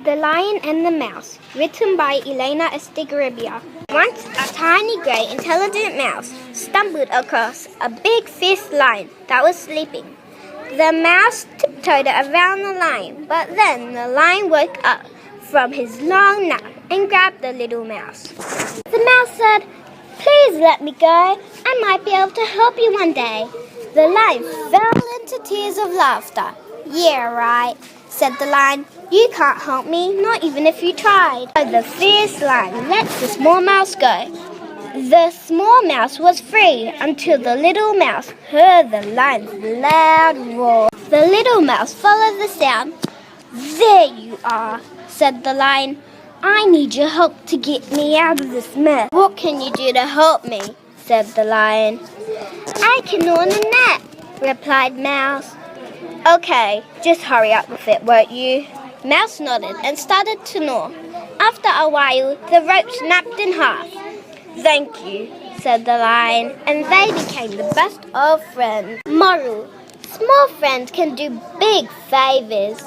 The Lion and the Mouse, written by Elena Estigarribia. Once a tiny, grey, intelligent mouse stumbled across a big, fierce lion that was sleeping. The mouse tiptoed around the lion, but then the lion woke up from his long nap and grabbed the little mouse. The mouse said, "Please let me go. I might be able to help you one day." The lion fell into tears of laughter. "Yeah, right," said the lion. "You can't help me, not even if you tried." So the fierce lion let the small mouse go. The small mouse was free until the little mouse heard the lion's loud roar. The little mouse followed the sound. "There you are," said the lion. "I need your help to get me out of this mess." "What can you do to help me?" said the lion. "I can gnaw on a net," replied Mouse. "Okay, just hurry up with it, won't you?" Mouse nodded and started to gnaw. After a while, the rope snapped in half. "Thank you," said the lion, and they became the best of friends. Moral: small friends can do big favors.